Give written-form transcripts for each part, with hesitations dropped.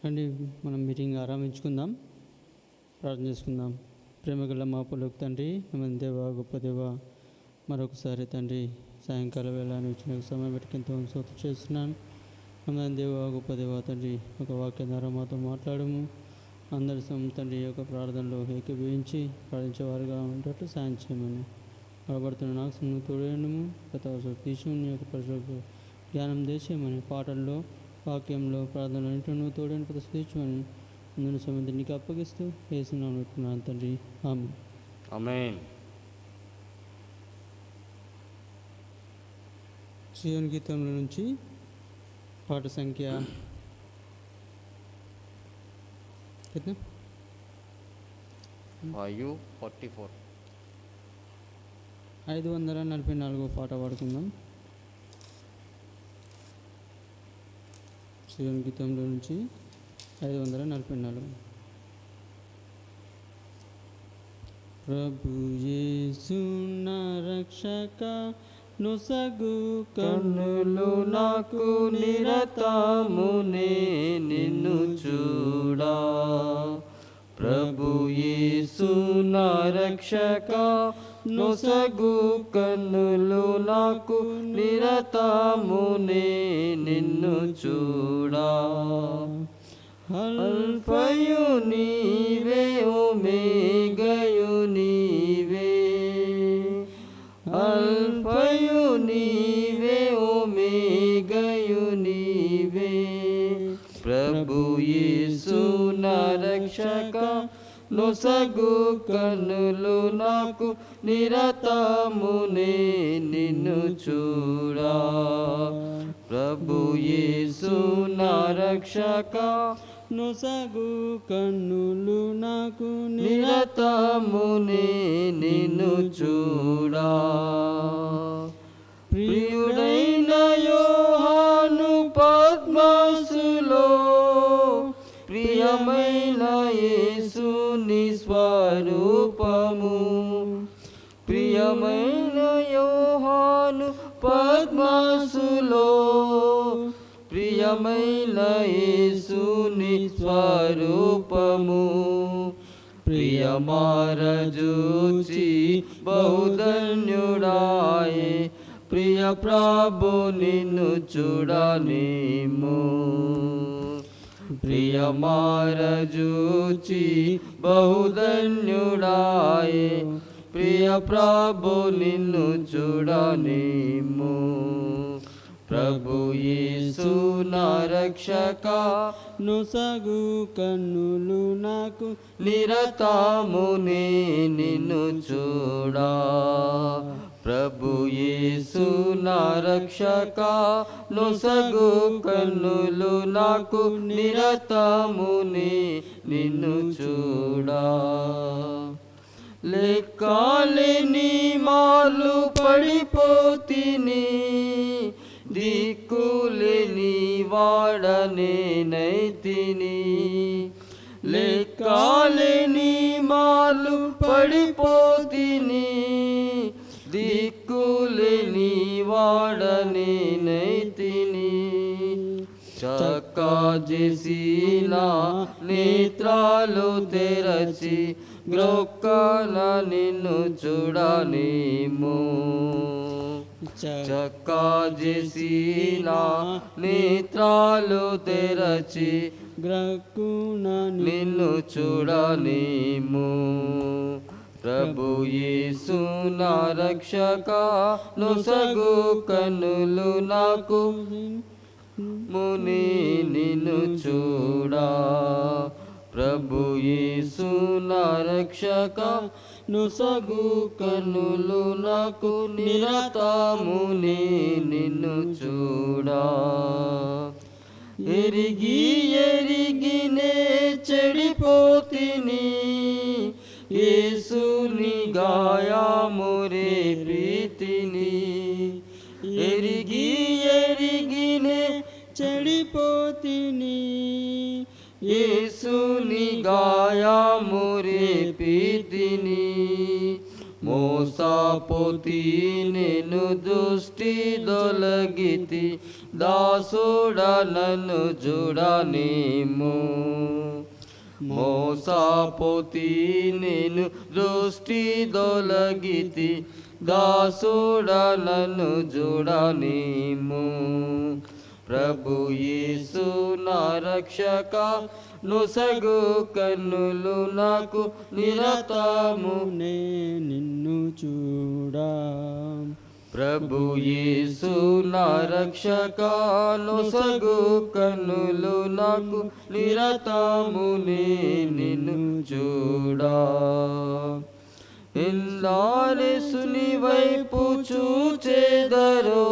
రండి మనం మీటింగ్ ఆరంభించుకుందాం, ప్రార్థన చేసుకుందాం. ప్రేమగల మా పొలకు తండ్రి, మన దేవ, గొప్ప దేవ, మరొకసారి తండ్రి సాయంకాల వేళ ఇచ్చిన సమయం పెట్టి ఎంతో స్తోత్రం చేస్తున్నాను. మన దేవ, గొప్ప దేవ తండ్రి, ఒక వాక్యం ద్వారా మాతో మాట్లాడము. అందరి తండ్రి యొక్క ప్రార్థనలో ఏకీభవించి ప్రార్థించేవారుగా ఉండేటట్టు సాయం చేయమని పడబడుతున్న నాకు తోడేయడము, గత తీసుకోని యొక్క పరిశుభ్ర జ్ఞానం దేశమని పాటల్లో, వాక్యంలో, ప్రార్థనలు ఇంటూ తోడని ప్రతిష్ఠించమని అందరి సమయంలో నీకు అప్పగిస్తూ వేస్తున్నాను తండ్రి. ఆమేన్. సియోను గీతంలో నుంచి పాట సంఖ్య 544 పాట పాడుకుందాం. సియోను గీతంలో నుంచి 544. ప్రభు యేసు నా రక్షక, నొసగు కన్నులు నాకు నిరతమునే నిన్ను చూడా. ప్రభు యేసు నా రక్షక, నొసగు కన్నులు నాకు నిరతమునే నిన్ను చూడా. అల్ఫయు నీవే, ఒమేగయు నీవే. అల్ఫయు నీవే, ఒమేగయు నీవే. ప్రభు యేసు నా రక్షక, నొసగు కన్నులు నాకు నిరతమునే నిన్ను చూడా. ప్రభు యేసు నా రక్షక, నొసగు కన్నులు నాకు నిరతమునే నిన్ను చూడా. ప్రియుడైన యోహాను పద్మసులో, ప్రియమైన యేసుని స్వరూపము. ప్రియమైన యోహాను పద్మసులో, ప్రియమైన యేసుని స్వరూపము. ప్రియమారజూచి బహుధన్యుడాయే, ప్రియ ప్రభు నిన్ను చూడనేమో. ప్రియమారజూచి బహుధన్యుడాయే, ప్రియ ప్రభు నిన్ను చూడనేమో. ప్రభు యేసు నా రక్షక, నొసగు కన్నులు నాకు నిరతమునే నిన్ను చూడా. ప్రభు యేసు నా రక్షక, నొసగు కన్నులు నాకు నిరతమునే నిన్ను చూడా. లెక్కలేని మాలు పడిపోతిని, దిక్కులేని వాడనేనైతిని. లెక్కలేని మాలు పడిపోతిని, దిక్కులేని వాడనేనైతిని. చక్కా చేసిన నేత్రాలు తెరచి, గ్రొక్కన నిన్ను చూడనేమో. చక్కా చేసిన నేత్రాలు తెరచి, గ్రక్కున నిన్ను చూడనేమో. ప్రభు యేసు నా రక్షక, నొసగు కన్నులు నాకు ముని నిన్ను చూడా. ప్రభు యేసు నా రక్షక, నొసగు కన్నులు నాకు నిరతమునే నిన్ను చూడా. ఎరిగి ఎరిగినే చెడిపోతిని, యేసుని గాయమురే ప్రీతిని. ఎరిగి ఎరిగినే చెడిపోతిని, యేసుని గాయమురే ప్రీతిని. మోసపోతి నేను దృష్టి దొలగితి, దాసుడా నన్ను చూడనేమో. మోసపోతి నేను దృష్టి దొలగితి, దాసుడా నన్ను చూడనేమో. ప్రభు యేసు నా రక్షక, నొసగు కన్నులు నాకు నిరతము నే నిన్ను చూడా. ప్రభు యేసు నా రక్షక, నొసగు కన్నులు నాకు నిరతమునే నిన్ను చూడా. ఎల్లారేసుని వైపు చూచెదరో,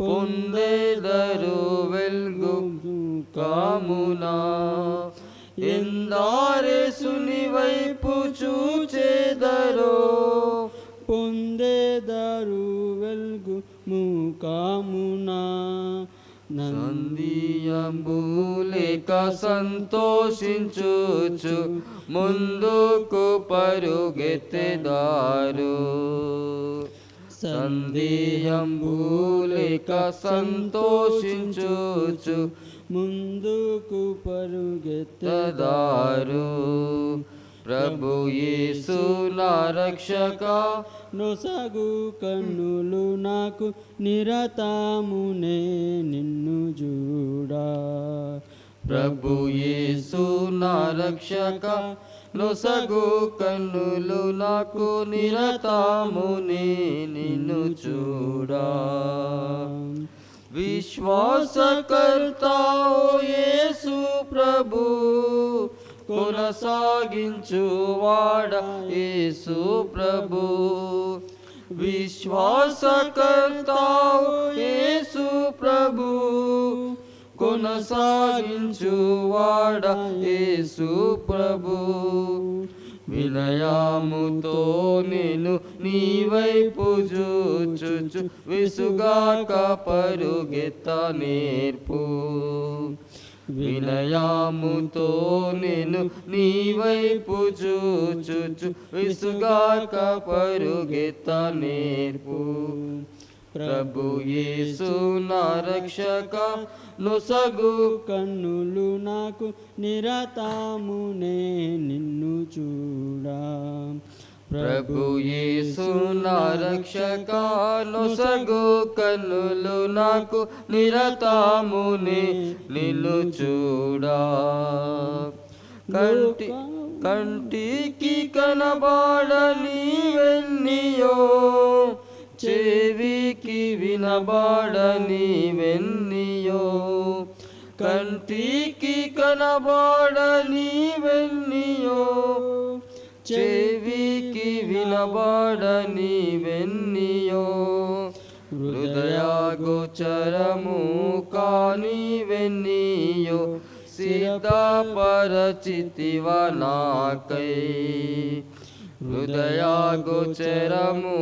పొందెదరు వెల్గు కామునా. ఎందారేసుని వైపు చూచెదరో, పొందేదారు వెల్గు ముఖామునా. సంధియంబులేక సంతోషించుచు ముందుకు పరుగెత్తెదారు. సంధియంబులేక సంతోషించుచు ముందుకు పరుగెత్తెదారు. దారు. ప్రభు యేసు నా రక్షక, నొసగు కన్నులు నాకు నిరతమునే నిన్ను చూడా. ప్రభు యేసు నా రక్షక, నొసగు కన్నులు నాకు నిరతమునే నిన్ను చూడా. విశ్వాసకర్త ఓ యేసు ప్రభు, కొనసాగించువాడ యేసు ప్రభు. విశ్వాసకర్త ఓ యేసు ప్రభు, కొనసాగించువాడ యేసు ప్రభు. వినయముతో నేను నీ వైపు చూచుచు విసుగాక పరుగెత్త నేర్పు. వినయముతో నేను నీ వైపు చూచుచు విసుగాక పరుగెత్త నేర్పు. ప్రభు యేసు నా రక్షక, నొసగు కన్నులు నాకు నిరతమునే నిన్ను చూడా. ప్రభు యేసు నా రక్షక, నొసగు కన్నులు నాకు నిరతమునే నిన్ను చూడా. కంటికి కనబడని వెన్నీయో, చెవికి వినబడని వెన్నీయో. కంటికి కనబడని వెన్నీయో, చెవికి వినబడని వెన్నీయో. హృదయగోచరము కాని వెన్నీయో, సిద్ధపరచితివ నాకై. హృదయగోచరము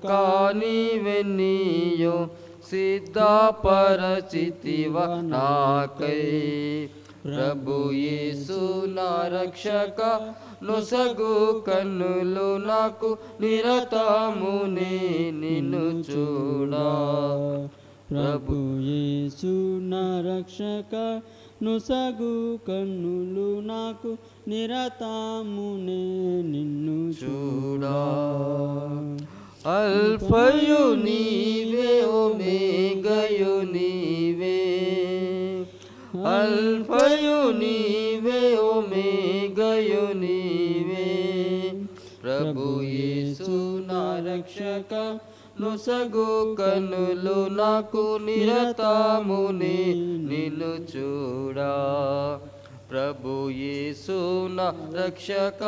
కాని వెన్నీయో, సిద్ధపరచితివ నాకై. ప్రభు యేసు నా రక్షక, నొసగు కన్నులు నాకు నిరతమునే నిన్ను చూడా. ప్రభు యేసు నా రక్షక, నొసగు కన్నులు నాకు నిరతమునే నిన్ను చూడా. అల్ఫయు నీవే, ఒమేగయు నీవే. అల్ఫయు నీవే, ఒమేగయు నీవే. ప్రభు యేసు నా రక్షక, నొసగు కన్నులు నాకు నిరతమునే నిన్ను చూడా. ప్రభు యేసు నా రక్షక,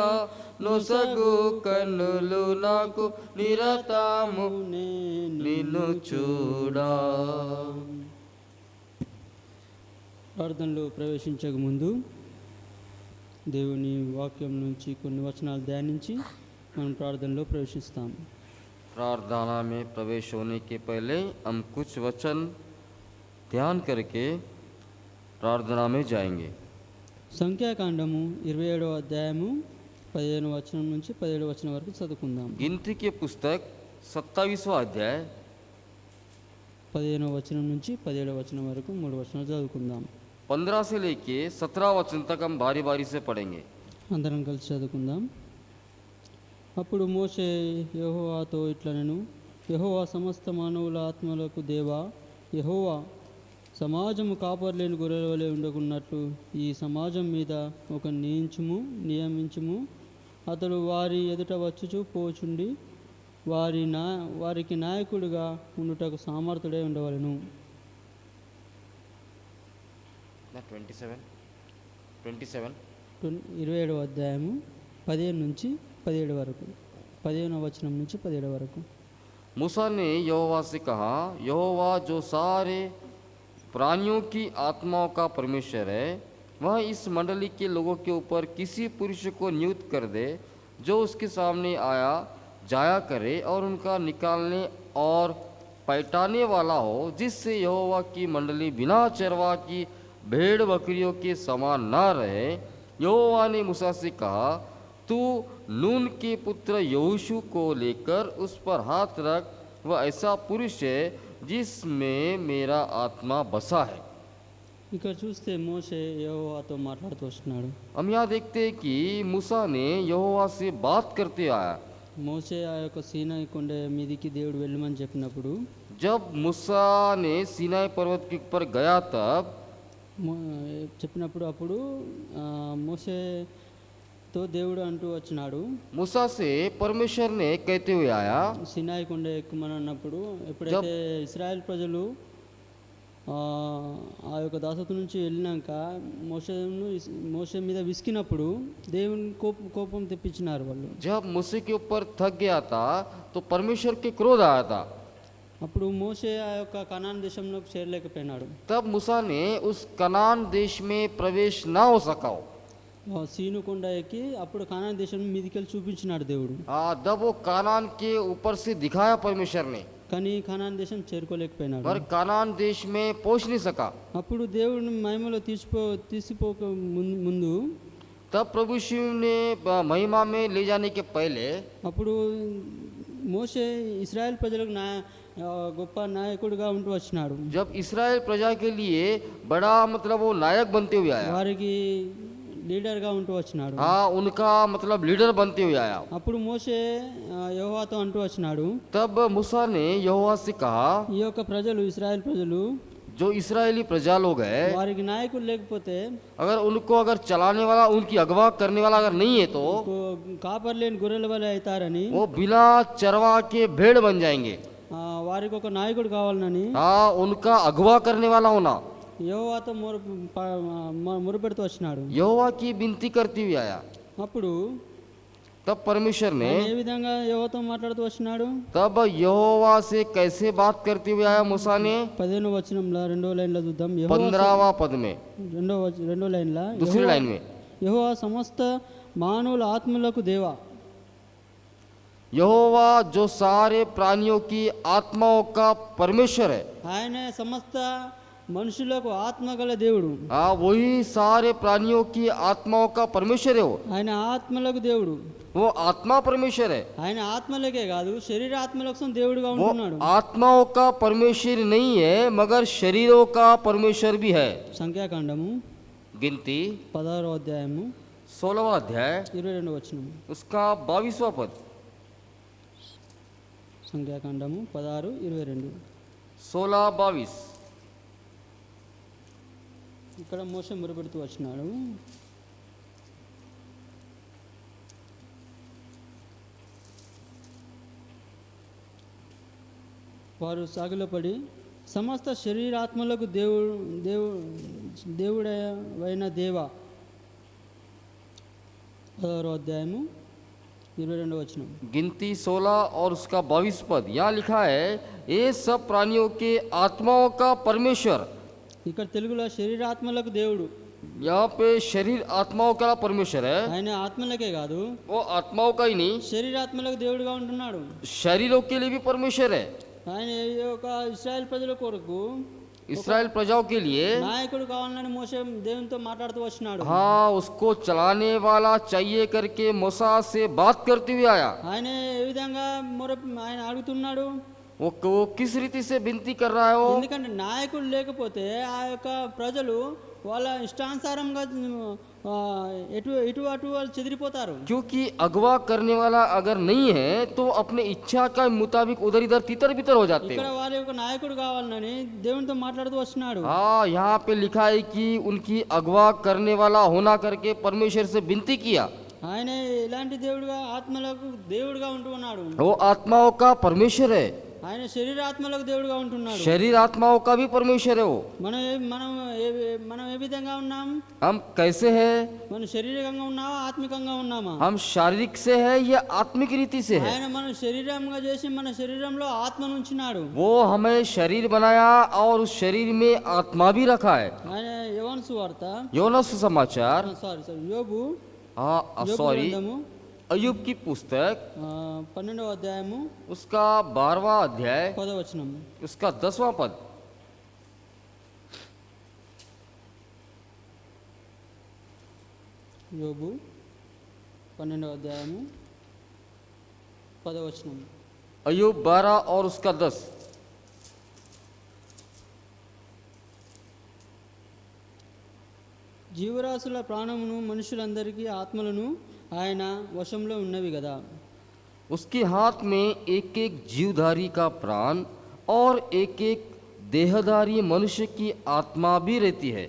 నొసగు కన్నులు నాకు నిరతమునే నిన్ను చూడా. ప్రార్థనలో ప్రవేశించక ముందు దేవుని వాక్యం నుంచి కొన్ని వచనాలు ధ్యానించి మనం ప్రార్థనలో ప్రవేశిస్తాం. प्रार्थना में प्रवेश होने के पहले हम कुछ वचन ध्यान करके प्रार्थना में जाएंगे. సంఖ్యాకాండము 27వ అధ్యాయము 15వ వచనం నుంచి 17వ వచనం వరకు చదువుకుందాం. गिनती के पुस्तक 27वां अध्याय 15వ వచనం నుంచి 17వ వచనం వరకు 3 వచనాలు చదువుకుందాం. 15 से लेके 17 वचन तक हम बारी बारी से पढ़ेंगे. అందరం కలిసి చదువుకుందాం. అప్పుడు మోషే యెహోవాతో ఇట్లనెను, యెహోవా సమస్త మానవుల ఆత్మలకు దేవా, యెహోవా సమాజము కాపర్లేని గొర్రెల వలె ఉండకున్నట్లు ఈ సమాజం మీద ఒక నియమించుము. అతడు వారి ఎదుట వచ్చుచు పోచుండి వారికి నాయకుడిగా ఉండుటకు సామర్థ్యుడై ఉండవలెను. 27వ అధ్యాయము 15 నుంచి 17 వరకు, 15వ వచనం నుంచి 17 వరకు. मूसा ने यहोवा से कहा, यहोवा जो सारे प्राणियों की आत्माओं का परमेश्वर है, वह इस मंडली के लोगों के ऊपर किसी पुरुष को नियुक्त कर दे जो उसके सामने आया जाया करे और उनका निकालने और पैटाने वाला हो, जिससे यहोवा की मंडली बिना चरवा की भेड़ बकरियों के समान न रहे. यहोवा ने मूसा से कहा, तू नून के पुत्र यहोशू को लेकर उस पर हाथ रख, वह ऐसा पुरुष है जिसमें मेरा आत्मा बसा है. ఇక్కడ చూస్తే మోషే యెహోవాతో మాట్లాడుతూ వస్తున్నాడు. हम यहाँ देखते हैं कि मूसा ने यहोवा से बात करते आया. మోషే ఆ యొక్క సీనాయి కొండ మీదికి దేవుడు వెళ్ళమని చెప్పినప్పుడు, जब मूसा ने सीनाई पर्वत के ऊपर गया तब చెప్పినప్పుడు అప్పుడు మోషేతో దేవుడు అంటూ వచ్చినాడు, मूसा से परमेश्वर ने कहते हुए आया, సీనాయి కొండ ఎక్కుమని అన్నప్పుడు ఎప్పుడైతే ఇశ్రాయేల్ ప్రజలు ఆ యొక్క దాసత్వం నుంచి వెళ్ళినాక మోషే మీద విసికినప్పుడు దేవుని కోపం తెప్పించినారు వాళ్ళు. जब मूसे के ऊपर थक गया था तो परमेश्वर के क्रोध आया था. అప్పుడు మోషే ఆ యొక్క కనాన్ దేశంలోకి చేరలేకపోయినాడు. तब मूसा ने उस कनान देश में प्रवेश ना हो सका. సీను కొండ ఎక్కి అప్పుడు కనాన్ దేశం మీదికెళ్ళి చూపించినాడు దేవుడు. जब वो कनान के ऊपर से दिखाया परमेश्वर ने, కానీ కనాన్ దేశం చేరుకోలేకపోయినాడు. पर कनान देश में पहुंच नहीं सका. అప్పుడు దేవుడిని మహిమలో తీసిపోక ముందు, तब प्रभु शिव ने महिमा में ले जाने के पहले అప్పుడు మోషే ఇశ్రాయేల్ ప్రజలకు గొప్ప నాయకుడిగా ఉంటూ వచ్చినాడు. जब इस्राएल प्रजा के लिए बड़ा मतलब वो नायक बनते हुए आया, వారికి లీడర్గా ఉంటూ వచ్చినాడు. उनका मतलब लीडर बनते हुए आया. అప్పుడు మోషే యెహోవాతో అంటూ వచ్చినాడు, तब मूसा ने यहोवा से कहा, ఈ యొక్క ప్రజలు ఇశ్రాయేల్ ప్రజలు जो इस्राएली प्रजा लोग है, వారికి నాయకుడు లేకపోతే, अगर उनको अगर चलाने वाला, उनकी अगवा करने वाला अगर नहीं है तो కాపర్లేని గొర్రెల వలె అవుతారని, वो बिना चरवा के भेड़ बन जाएंगे. వారికి ఒక నాయకుడు కావాలని, उनका अगवा करने वाला होना, యెహోవాతో మొరపెడుతూ వచ్చినాడు. यहोवा की विनती करती हुई आया. అప్పుడు तब परमेश्वर ने ఏ విధంగా యెహోవాతో మాట్లాడుతూ వచ్చినాడు? तब यहोवा से कैसे बात करते हुए आया मूसा ने? 15వ వచనంలో 2వ లైన్లో చూద్దాం. 15वां पद में, రెండో లైన్లో, दूसरी लाइन में, యెహోవా సమస్త మానవుల ఆత్మలకు దేవా, यहोवा जो सारे प्राणियों की आत्माओं का परमेश्वर है. ఆయన సమస్త మనుషులకు ఆత్మ గల దేవుడు. वही सारे प्राणियों की आत्माओं का परमेश्वर है. ఆయన ఆత్మలకు దేవుడు. वो आत्मा परमेश्वर है. ఆయన ఆత్మలకే కాదు శరీర ఆత్మలకు దేవుడుగా वो ఉంటున్నాడు. आत्माओं का परमेश्वर नहीं है मगर शरीरों का परमेश्वर भी है. సంఖ్యాకాండము गिनती 16వ అధ్యాయము 16वां अध्याय 22వ వచనం. उसका 22वां पद. సంఖ్యాకాండము 16:22. 16-22. ఇక్కడ మోషే మొరపెడుతూ వచ్చినాడు. వారు సాగిలపడి సమస్త శరీరాత్మలకు దేవుడైన దేవ. 16వ అధ్యాయము 22వ వచనం. गिनती 16 और उसका 22 पद. यहाँ लिखा है, ये सब प्राणियों के आत्माओं का परमेश्वर. ఇక్కడ తెలుగులో శరీరాత్మలకు దేవుడు. यहाँ पे शरीर आत्माओं का परमेश्वर है. ఆయన ఆత్మలకే కాదు वो आत्माओं का ही नहीं, శరీరాత్మలకు దేవుడుగా ఉంటున్నాడు. शरीरों के लिए भी परमेश्वर है. ఆయన ఈ యొక్క ఇశ్రాయేల్ ప్రజల కొరకు इस्राएल प्रजाओं के लिए నాయకుడు కావాలని మోషే దేవునితో మాట్లాడుతూ వచ్చినాడు. उसको चलाने वाला चाहिए करके मूसा से बात करते हुए आया. ఆయన ఏ విధంగా ఆయన అడుగుతున్నాడు? वो किस रीति से विनती कर रहा है वो? ఎందుకంటే నాయకుడు లేకపోతే ఆ యొక్క ప్రజలు వాళ్ళ ఇష్టానుసారంగా ఆ, ఇటు అటు వాళ్ళు చెదిరిపోతారు. क्योंकि अगवा करने वाला अगर नहीं है तो अपने इच्छा का मुताबिक उधर इधर तितर बितर हो जाते ఇక్కడ हैं। వాళ్ళ యొక్క నాయకుడు కావాలని దేవునితో మాట్లాడుతూ వస్తున్నాడు. हाँ, यहाँ पे लिखा है कि उनकी अगवा करने वाला होना करके परमेश्वर से विनती किया। ఆయన ఇలాంటి దేవుడుగా ఆత్మలకు దేవుడుగా ఉంటూ ఉన్నాడు. वो आत्माओं का परमेश्वर है, ఆయన శరీరాత్మలకు దేవుడుగా ఉంటున్నాడు. शरीर आत्माओं का भी परमेश्वर है वो। మనం ఏ విధంగా ఉన్నాం? हम कैसे हैं? మనం శారీరకంగా ఉన్నామా ఆత్మికంగా ఉన్నామా? हम शारीरिक से है या आत्मिक रीति से है? ఆయన మన శరీరంగా చేసి మన శరీరంలో ఆత్మను ఉంచినాడు. वो हमें शरीर बनाया और उस शरीर में आत्मा भी रखा है। ఆయన యోహాను సువార్త योना सुसमाचार సారీ యోబు हाँ सॉरी గ్రంథము अयुब की पुस्तक 12వ అధ్యాయము उसका 12वां अध्याय 10వ వచనం. उसका 10वां पद। యోబు 12వ అధ్యాయము 10వ వచనం. अयुब 12 और उसका 10। జీవరాశుల ప్రాణమును మనుషులందరికీ ఆత్మలను ఆయన వశంలో ఉన్నవి కదా. उसके हाथ में एक एक जीवधारी का प्राण और एक एक देहधारी मनुष्य की आत्मा भी रहती है।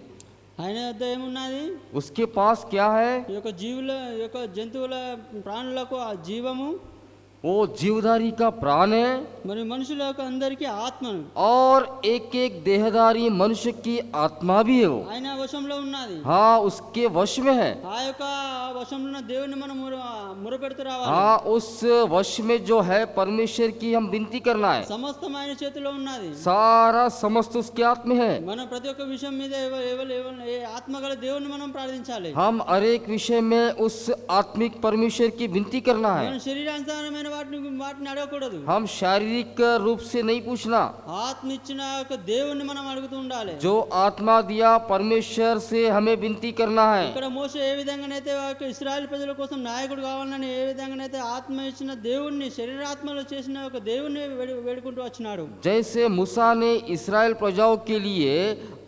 ఆయన వద్ద ఏమున్నది? उसके पास क्या है? ఈ యొక్క జీవుల ఈ యొక్క జంతువుల ప్రాణులకు ఆ జీవము, वो जीवधारी का प्राण है మరి మనుషుల యొక్క అందరికీ ఆత్మను, और एक एक देहधारी मनुष्य की आत्मा भी है वो। ఆయన వశంలో ఉన్నది. हाँ, उसके वश में है। ఆ యొక్క వశంలో ఉన్న దేవుని మనం మురపెడుతూ రావాలి. हाँ, उस वश में जो है परमेश्वर की हम विनती करना है। సమస్తం ఆయన చేతిలో ఉన్నది. सारा समस्त उसके हाथ में है। మనం ప్రతి ఒక్క విషయం మీద ఏ ఆత్మగల దేవుని మనం ప్రార్థించాలి. हम हर एक विषय में उस आत्मिक परमेश्वर की विनती करना है। మనం శరీరానుసారమైన వాటిని అడగకూడదు. हम शारीरिक रूप से नहीं पूछना। ఆత్మ ఇచ్చిన యొక్క దేవుణ్ణి మనం అడుగుతూ ఉండాలి. जो आत्मा दिया परमेश्वर से हमें विनती करना है। ఇక్కడ మోషే ఏ విధంగానైతే ఆ యొక్క ఇశ్రాయేల్ ప్రజల కోసం నాయకుడు కావాలని ఏ విధంగానైతే ఆత్మ ఇచ్చిన దేవుణ్ణి శరీరాత్మలో చేసిన ఒక దేవుణ్ణి వేడుకుంటూ వచ్చినాడు. जैसे मूसा ने इस्राएल प्रजाओं के लिए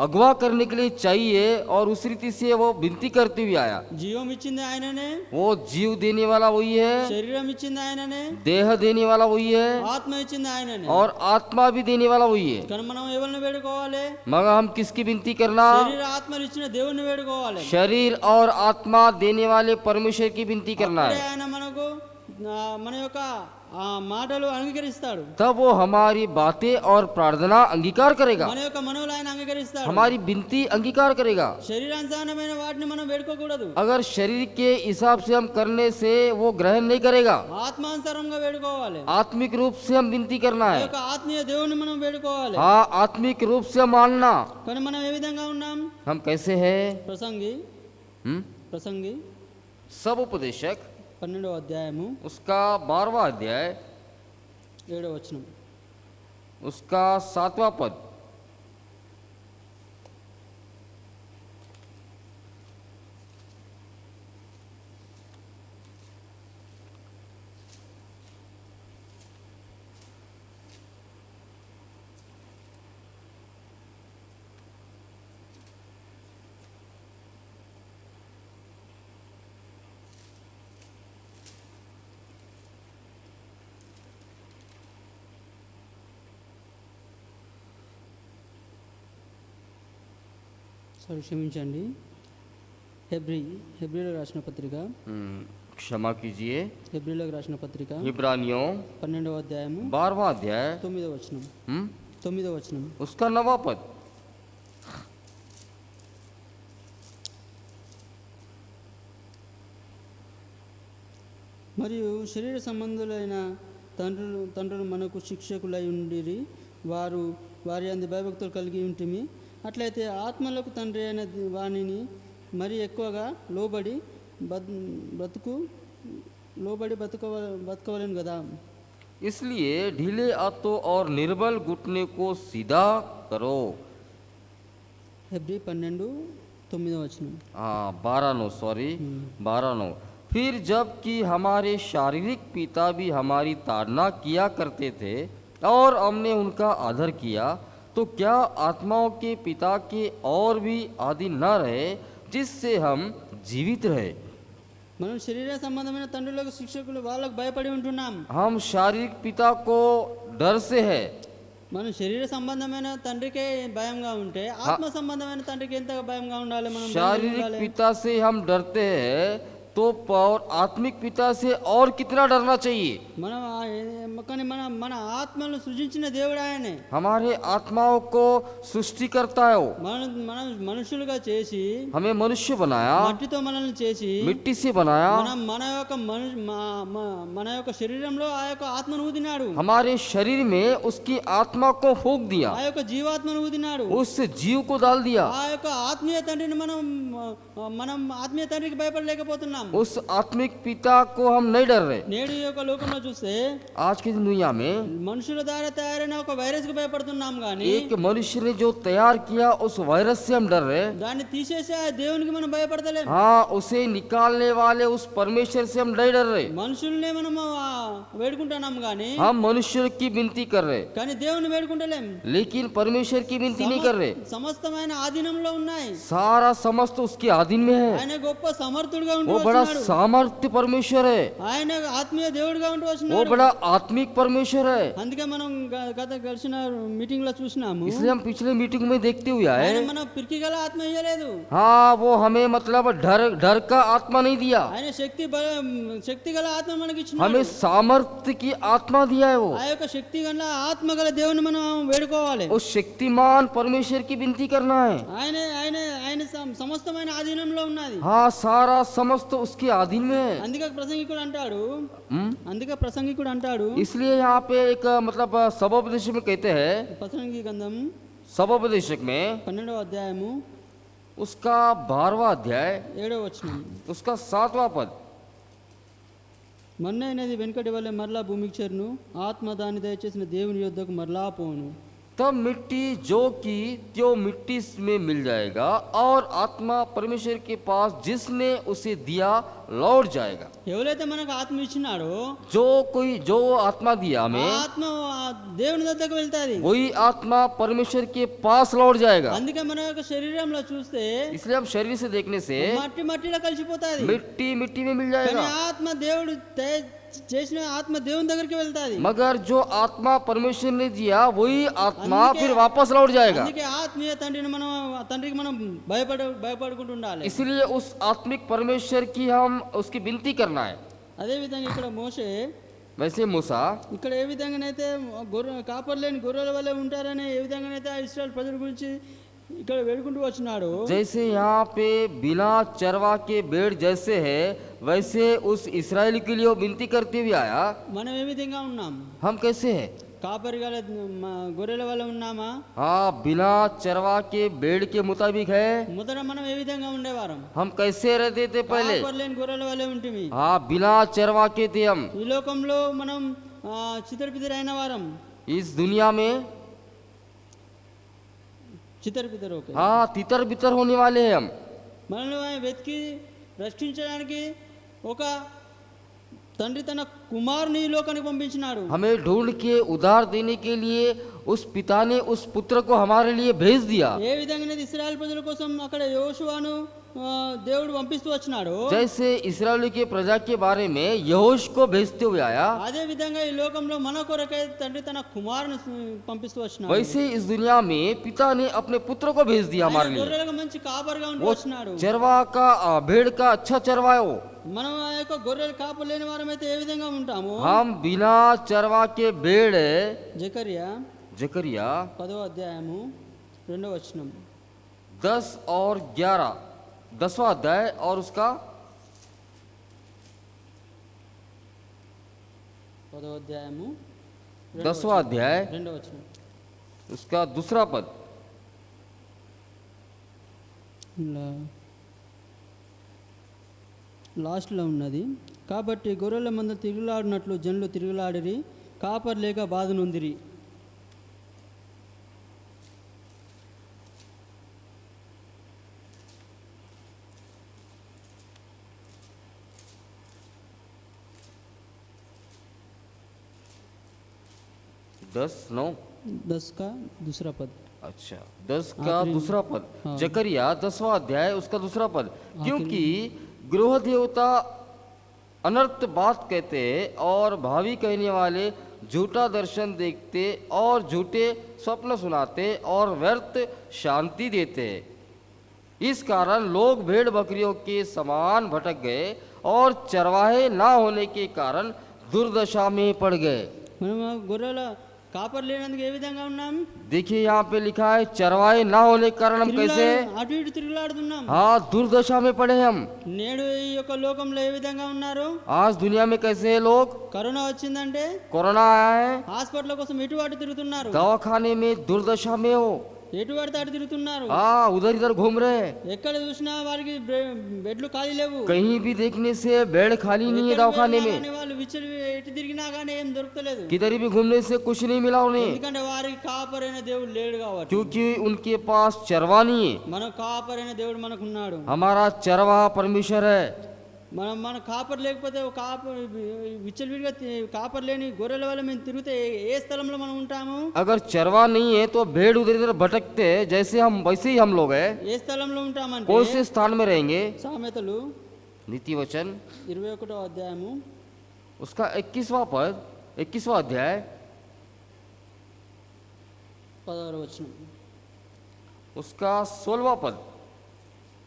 अगवा करने के लिए चाहिए और उस रीति से वो विनती करते हुए आया। జీవం ఇచ్చింది ఆయననే, वो जीव देने वाला वही है, శరీరం ఇచ్చింది ఆయననే, देह देने वाला वही है ఆత్మ ఇచ్చింది ఆయననే. और आत्मा भी देने वाला वही है। కానీ మనం ఎవరిని వేడుకోవాలి? मगर हम किसकी विनती करना? శరీర ఆత్మలు ఇచ్చిన దేవుణ్ణి వేడుకోవాలి. शरीर और आत्मा देने वाले परमेश्वर की विनती करना అప్పుడే है। ఆయన మనకు మన యొక్క ఆ మాటలు అంగీకరిస్తాడు. तब वो हमारी बातें और प्रार्थना अंगीकार करेगा, మన యొక్క మనవులు ఆయన అంగీకరిస్తాడు. हमारी विनती अंगीकार करेगा। శరీరానుసారమైన వాటిని మనం వేడుకోకూడదు. अगर शरीर के हिसाब से हम करने से वो ग्रहण नहीं करेगा। ఆత్మానుసారంగా వేడుకోవాలి. आत्मिक रूप से हम विनती करना ఈ है। యొక్క ఆత్మీయ దేవుని మనం వేడుకోవాలి. हाँ, आत्मिक रूप से हम मानना। కానీ మనం ఏ విధంగా ఉన్నాం? हम कैसे हैं? ప్రసంగి सब उपदेशक 12వ అధ్యాయము उसका 12वां अध्याय 7వ వచనం. उसका 7वां पद। సారీ క్షమించండి. హెబ్రీలో రాసిన పత్రిక क्षमा कीजिए। హెబ్రీలోకి రాసిన పత్రిక इब्रानियों 12వ అధ్యాయము 12वां अध्याय 9వ వచనం. 9వ వచనం. उसका 9वां पद। మరియు శరీర సంబంధులైన తండ్రులు మనకు శిక్షకులై ఉండిరి, వారి అందు భయభక్తులు కలిగి ఉంటిమి. అట్లయితే ఆత్మలకు తండ్రి అయిన వాణిని మరి ఎక్కువగా లోబడి బతకవలేను కదా. इसलिए ढीले हाथों और निर्बल घुटने को सीधा करो। హెబ్రీ 12:9 వచనం. हाँ 12:9 सॉरी 12:9। फिर जबकि हमारे शारीरिक पिता भी हमारी ताड़ना किया करते थे, और हमने उनका आदर किया, तो क्या आत्माओं के पिता के और भी आदि न रहे जिससे हम जीवित रहे? మనం శరీర సంబంధమైన తండ్రులకు శిక్షకులు వాళ్ళకు భయపడి ఉంటున్నాం. हम शारीरिक पिता को डर से है, మనం శరీర సంబంధమైన తండ్రికే భయంగా ఉంటే ఆత్మ సంబంధమైన తండ్రికి ఎంత భయంగా ఉండాలి? మనం భయంగా शारीरिक ఉండాలి. पिता से हम डरते हैं, तो और आत्मिक पिता से और कितना डरना चाहिए? మనం కానీ మన మన ఆత్మలను సృజించిన దేవుడు ఆయనే. हमारे आत्माओं को सृष्टि करता है वो, మన మనం మనుషులుగా చేసి हमें मनुष्य बनाया, మట్టితో మనల్ని చేసి मिट्टी से बनाया, మనం మన యొక్క శరీరంలో ఆ యొక్క ఆత్మను ఊదినాడు. हमारे शरीर में उसकी आत्मा को फूंक दिया, ఆ యొక్క జీవాత్మను ఊదినాడు. उस जीव को डाल दिया। ఆ యొక్క ఆత్మీయ తండ్రిని మనం ఆత్మీయ తండ్రికి భయపడలేకపోతున్నాం. उस आत्मिक पिता को हम नहीं डर रहे। నేడు ఈ యొక్క లోకంలో చూస్తే आज की दुनिया में మనుషుల ద్వారా తయారైన ఒక వైరస్ కు భయపడుతున్నాం గానీ एक मनुष्य ने जो तैयार किया उस वायरस से हम डर रहे। దాన్ని తీసేసే ఆ దేవునికి మనం భయపడతలేం. हाँ, उसे निकालने वाले उस परमेश्वर से हम नहीं डर रहे। మనుషుల్నే మనం వేడుకుంటున్నాం గానీ हम मनुष्य की विनती कर रहे, కానీ దేవుని వేడుకుంటలేం. लेकिन परमेश्वर की विनती नहीं कर रहे। సమస్తమైన ఆధీనంలో ఉన్నాయి. सारा समस्त उसके अधीन में है। ఆయన గొప్ప సమర్థుడుగా ఉంటూ वो बड़ा వచ్చినాడు. सामर्थ्य परमेश्वर है, ఆయన ఆత్మీయ దేవుడిగా ఉంటూ वो వచ్చినాడు. बड़ा आत्मिक परमेश्वर है। అందుకే మనం గత కలిసిన మీటింగ్ లో చూసినాము. इसलिए हम पिछले मीटिंग में देखते हुए आए। ఆయన మన పిరికి గల ఆత్మ ఇయ్యలేదు. हाँ, वो हमें मतलब डर का आत्मा नहीं दिया, ఆయన శక్తి గల ఆత్మ మనకి ఇచ్చినాడు. हमें सामर्थ्य की आत्मा दिया है। वो ఆ యొక్క శక్తి గల ఆత్మ గల దేవుని మనం వేడుకోవాలి. उस शक्तिमान परमेश्वर की विनती करना है। ఆయన ఆయన ఆయన సమస్తమైన ఆధీనంలో ఉన్నది. हाँ, सारा समस्त उसके अधीन में है। అందుకే ప్రసంగికుడు అంటాడు इसलिए यहाँ पे एक मतलब सबोपदेश में कहते हैं, ప్రసంగి గ్రంథం सबोपदेशक में 12వ అధ్యాయము उसका 12वां अध्याय 7వ వచనం. उसका 7वां पद, మన్నైనది వెనుకటి వలె మరలా భూమికి చేరును, ఆత్మ దాన్ని దయచేసిన దేవుని యొద్దకు మరలా పోను. तब मिट्टी जो की त्यो मिट्टी में मिल जाएगा और आत्मा परमेश्वर के पास जिसने उसे दिया लौट जाएगा। ఎవరైతే మనకు ఆత్మ ఇచ్చినాడో जो आत्मा दिया ఆ हमें, ఆత్మ ఆ దేవుని దగ్గరకు వెళ్తాది. वही आत्मा परमेश्वर के पास लौट जाएगा। అందుకే మన యొక్క శరీరంలో చూస్తే इसलिए हम शरीर से देखने से మట్టిలో కలిసిపోతాది. मिट्टी में मिल కానీ जाएगा, ఆత్మ దేవుడు చేసిన ఆత్మ దేవుని దగ్గరికి వెళ్తాది. मगर जो आत्मा परमेश्वर ने दिया वही आत्मा అందుకే- फिर वापस लौट जाएगा। అందుకే ఆత్మీయ తండ్రికి మనం భయపడుకుంటూ ఉండాలి. इसलिए उस आत्मिक परमेश्वर की हम उसकी विनती करना है। అదే విధంగా ఇక్కడ మోషే वैसे मूसा ఇక్కడ ఏ విధంగానైతే కాపర్లేని గొర్రెల వల్లే ఉంటారని ఏ విధంగానైతే ఆ ఇశ్రాయేల్ ప్రజల గురించి ఇక్కడ వేడుకుంటూ వచ్చినాడు. जैसे यहाँ पे बिना चरवा के भेड़ जैसे है, वैसे उस इस्राएल के लिए वो विनती करते हुए आया। మనం ఏ విధంగా ఉన్నాం? हम कैसे हैं? కాపరి గల గొర్రెల వల్ల ఉన్నామా? हाँ, बिना चरवा के भेड़ के मुताबिक है। మొదట మనం ఏ విధంగా ఉండేవారం? हम कैसे रहते थे पहले? కాపర్లేని గొర్రెల వల్లే ఉంటిమి. हाँ, बिना चरवा के थे हम। ఈ లోకంలో మనం చితరపితరైన వారం. इस दुनिया में చితరపితరు ఓకే. हाँ, तितर बितर होने वाले हैं हम। మనల్ని వెతికి రక్షించడానికి ఒక తండ్రి తన కుమారుని ఈ లోకానికి పంపించినాడు. हमें ढूंढ के उधार देने के लिए उस पिता ने उस पुत्र को हमारे लिए भेज दिया। ఏ విధంగా ఇశ్రాయేల్ ప్రజల కోసం అక్కడ యోషువను దేవుడు పంపిస్తూ వచ్చినాడు. जैसे इस्राएल के प्रजा के बारे में यहोश को भेजते हुए आया, అదే విధంగా ఈ లోకంలో మన కొరకై తండ్రి తన కుమారుని పంపిస్తూ వచ్చినాడు. वैसे इस दुनिया में पिता ने अपने पुत्र को भेज दिया हमारे लिए। గొర్రెలకు మంచి కాపరిగా ఉంటూ वो వచ్చినాడు. चरवा का भेड़ का अच्छा चरवा है वो। మనం ఆ యొక్క గొర్రెలు కాపరి లేని వారమైతే ఏ విధంగా ఉంటాము? हम बिना चरवा के भेड़ జకరియా जकरिया 10వ అధ్యాయము 2వ వచనం. 10 और 11, 10वां अध्याय और उसका 10వ అధ్యాయము 10वां अध्याय 2వ వచనం. उसका दूसरा पद। లాస్ట్లో ఉన్నది. కాబట్టి గొర్రెల మంద తిరుగులాడినట్లు జనులు తిరుగులాడిరి, కాపర్ లేక బాధ నొందిరి. 10:9 10 का दूसरा पद। अच्छा 10 का दूसरा पद, जकरिया 10वां अध्याय उसका दूसरा पद। क्योंकि गृह देवता अनर्थ बात कहते और भावी कहने वाले झूठा दर्शन देखते और झूठे स्वप्न सुनाते और व्यर्थ शांति देते। इस कारण लोग भेड़ बकरियों के समान भटक गए और चरवाहे ना होने के कारण दुर्दशा में पड़ गए। మనం గొర్రెల కాపర్ లేనందుకు ఏ విధంగా ఉన్నాం? देखिए यहाँ पे लिखा है चरवाहे ना होने के कारण हम कैसे, అటు ఇటు తిరుగులాడుతున్నాం। हाँ दुर्दशा में पड़े हम। నేడు ఈ యొక్క లోకంలో ఏ విధంగా ఉన్నారు? आज दुनिया में कैसे है लोग, కరోనా వచ్చిందంటే कोरोना आया है, హాస్పిటల్ కోసం ఎటు అటు తిరుగుతున్నారు, दवाखाने में दुर्दशा में हो, ఎటు పడితే అటు తిరుగుతున్నారు। हाँ उधर इधर घूम रहे हैं। ఎక్కడ చూసినా వారికి బెడ్లు ఖాళీ లేవు। कहीं भी देखने से बेड खाली नहीं है ఎక్కడ दवाखाने వెళ్ళినా में, కానీ వాళ్ళు విచ్చలు ఎటు తిరిగినా కానీ ఏం దొరకలేదు। किधर भी घूमने से कुछ नहीं मिला उन्हें, ఎందుకంటే వారికి కాపరైన దేవుడు లేడు కాబట్టి। क्योंकि उनके पास चरवा नहीं है। మన కాపరైన దేవుడు మనకున్నాడు। हमारा चरवा परमेश्वर है। మన కాపర్ లేకపోతే కాపర్ విచ్చలవిడిగా కాపర్ లేని గొర్రెల వల్ల మేము తిరిగితే ఏ స్థలంలో మనం ఉంటాము? अगर चरवा नहीं है तो भेड़ उधर इधर भटकते हैं, जैसे हम वैसे ही हम लोग हैं। ఏ స్థలంలో ఉంటామంటే कौन से स्थान में रहेंगे? సామెతలు नीति वचन 21వ అధ్యాయము उसका 21वां पद, 21वां अध्याय 16వ వచనం। उसका 16वां पद,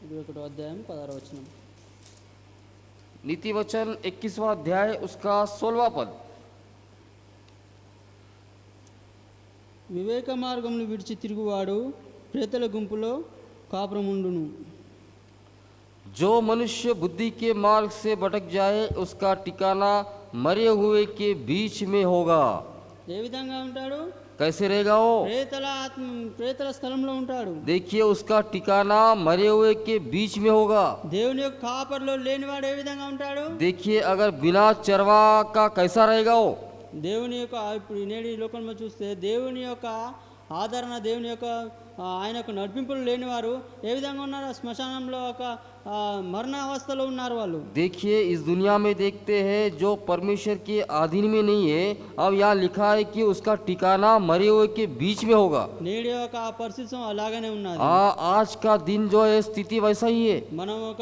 21వ అధ్యాయం 16వ వచనం। नीति वचन 21वां अध्याय उसका 16वां पद। వివేక మార్గమును విడిచి తిరుగువాడు ప్రేతల గుంపులో కాపురముండును। जो मनुष्य बुद्धि के मार्ग से भटक जाए उसका ठिकाना मरे हुए के बीच में होगा। ఏ విధంగా ఉంటాడు? कैसे रहेगा वो? ప్రేతల స్థలంలో ఉంటాడు। देखिए उसका ठिकाना मरे हुए के बीच में होगा। దేవుని యొక్క కాపర్లో లేనివాడు ఏ విధంగా ఉంటాడు? देखिए अगर बिना चरवा का कैसा रहेगा वो? దేవుని యొక్క ఇప్పుడు నేడు ఈ లోకంలో చూస్తే దేవుని యొక్క ఆదరణ, దేవుని యొక్క ఆయన యొక్క నడిపింపులు లేనివారు ఏ విధంగా ఉన్నారు? శ్మశానంలో ఒక మరణ అవస్థలో ఉన్నారు వాళ్ళు। देखिए इस दुनिया में देखते हैं जो परमेश्वर के अधीन में नहीं है। अब यहाँ लिखा है कि उसका ठिकाना मरे हुए के बीच में होगा। నేడు యొక్క పరిస్థితి అలాగనే ఉన్నది। आज का दिन जो है स्थिति वैसा ही है। మనం ఒక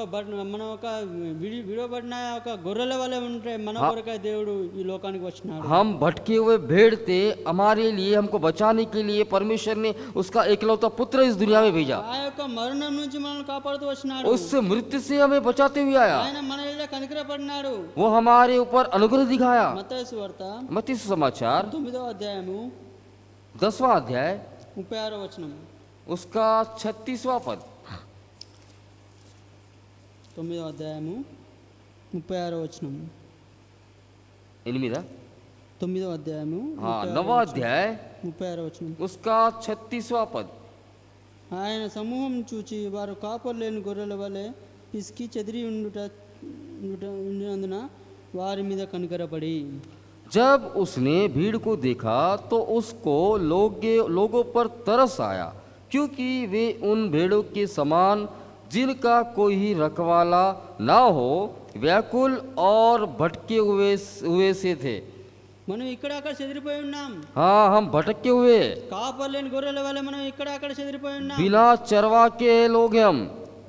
విడవబడిన ఒక గొర్రెల వలె ఉంటే మన కొరకై దేవుడు ఈ లోకానికి వచ్చినాడు। हम भटके हुए भेड़ थे, हमारे लिए हमको बचाने के लिए परमेश्वर ने उसका एकलौता पुत्र इस दुनिया में भेजा। ఆ యొక్క మరణం నుంచి మనల్ని కాపాడుతూ వచ్చినాడు। उस मृत्यु से हमें बचाते हुए आया। ఆయన మన మీద కనికరపడినాడు। वो हमारे ऊपर अनुग्रह दिखाया। మత్తయి సువార్త मत्ती सुसमाचार 9వ అధ్యాయము 10वां अध्याय 36వ వచనం। उसका 36वां पद। 9వ అధ్యాయము 36వ వచనం। 9 9వ అధ్యాయము हाँ 9वां अध्याय 36వ వచనం। उसका 36वां पद। ఆయన సమూహం చూచి వారు కాపరు లేని గొర్రెల వలె పిసికి చెదిరి ఉండినందున వారి మీద కనికరపడి। जब उसने भीड़ को देखा तो उसको लोगों पर तरस आया, क्योंकि वे उन भेड़ों के समान जिनका कोई रखवाला ना हो व्याकुल और भटके हुए से थे। మనం ఇక్కడ అక్కడ చెదిరిపోయి ఉన్నాం। हाँ हम भटके हुए, కాపరు లేని గొర్రెల వలె మనం ఇక్కడ అక్కడ చెదిరిపోయి ఉన్నాం। बिना चरवा के लोग हैं हम।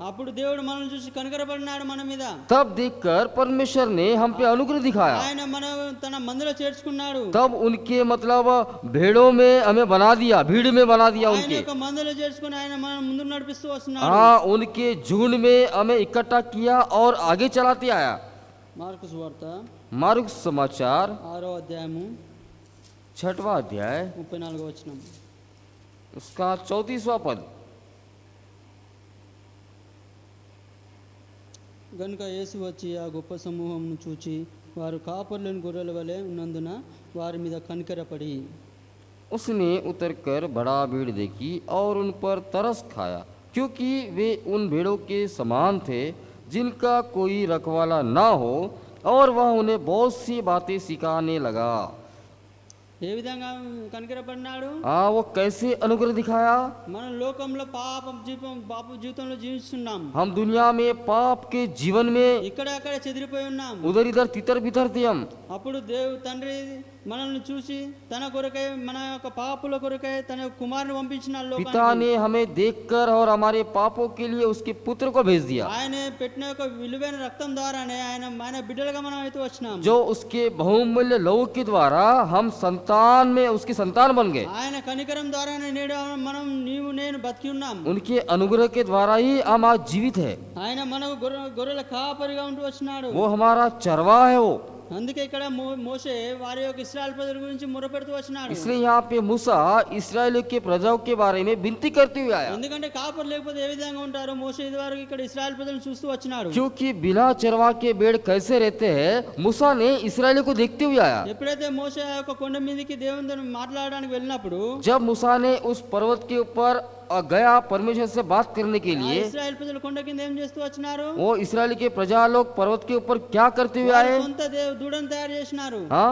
అప్పుడు దేవుడు మనల్ని చూసి కనికరపడినాడు మన మీద। तब देखकर परमेश्वर ने हम पे अनुग्रह दिखाया। ఆయన తన మందిలో చేర్చుకున్నాడు। तब उनके मतलब भेड़ों में हमें बना दिया, भीड़ में बना दिया ఆయన उनके। యొక్క మందిలో చేర్చుకుని ఆయన మన ముందు నడిపిస్తూ వస్తున్నాడు। हाँ उनके झुंड में हमें इकट्ठा किया और आगे चलाते आया। మార్కు సువార్త मार्क समाचार 6వ అధ్యాయము 6वां अध्याय 34వ వచనం। उसका 34वां पद। గనుక యేసు వచ్చి ఆ గొప్ప సమూహంను చూచి వారు కాపరులేని గొర్రెల వలె ఉన్నందున వారి మీద కనికరపడి। उसने उतरकर बड़ा भीड़ देखी और उन पर तरस खाया, क्योंकि वे उन भेड़ों के समान थे जिनका कोई रखवाला ना हो, और वह उन्हें बहुत सी बातें सिखाने लगा। ఏ విధంగా కనికరపడినాడు? वो कैसे अनुग्रह दिखाया? మన లోకంలో పాప జీవితంలో జీవిస్తున్నాం। हम दुनिया में पाप के जीवन में ఇక్కడ అక్కడ చెదిరిపోయి ఉన్నాం। उधर इधर तितर बितर थे हम। అప్పుడు తండ్రి మనల్ని చూసి తన కొరకై మన యొక్క పాపుల కొరకై తన యొక్క కుమారుని పంపించిన पिता లోకానికి ने हमें देखकर और हमारे पापों के लिए उसके पुत्र को भेज दिया, ఆయన పెట్టిన యొక్క విలువైన రక్తం ద్వారానే మన బిడ్డలుగా మనం అయితే వచ్చినాం. जो उसके बहुमूल्य लहू के द्वारा हम संतान में उसकी संतान बन गए। ఆయన కనికరం ద్వారానే నేడు మనం నీవు నేను బతికి ఉన్నాం. उनके अनुग्रह के द्वारा ही हम आज जीवित है। ఆయన మనకు గొర్రెల కాపరిగా ఉంటూ వచ్చినాడు. वो हमारा चरवाहा है वो। అందుకే ఇక్కడ మోషే వారి యొక్క ఇశ్రాయేల్ ప్రజల గురించి మొరపెడుతూ వచ్చినాడు. इसलिए यहाँ पे मूसा इस्राएल के प्रजाओं के बारे में विनती करते हुए आया, ఎందుకంటే కాపరి లేకపోతే ఏ విధంగా ఉంటారో మోషే ఇదివరకు ఇక్కడ ఇశ్రాయేల్ ప్రజలను చూస్తూ వచ్చినాడు. क्योंकि बिना चरवाहा के भेड़ कैसे रहते हैं, मूसा ने इस्राएल को देखते हुए आया। ఎప్పుడైతే మోషే ఆ యొక్క కొండ మీదకి దేవునితో మాట్లాడడానికి వెళ్ళినప్పుడు जब मूसा ने उस पर्वत के ऊपर गया परमेश्वर से बात करने के ఆ लिए, ఇశ్రాయేల్ ప్రజలు కొండ కింద ఏం చేస్తూ వచ్చినారు? वो इस्राएल के प्रजा लोग पर्वत के ऊपर क्या करते हुए వారి आए? సొంత దూడను తయారు చేసినారు. हाँ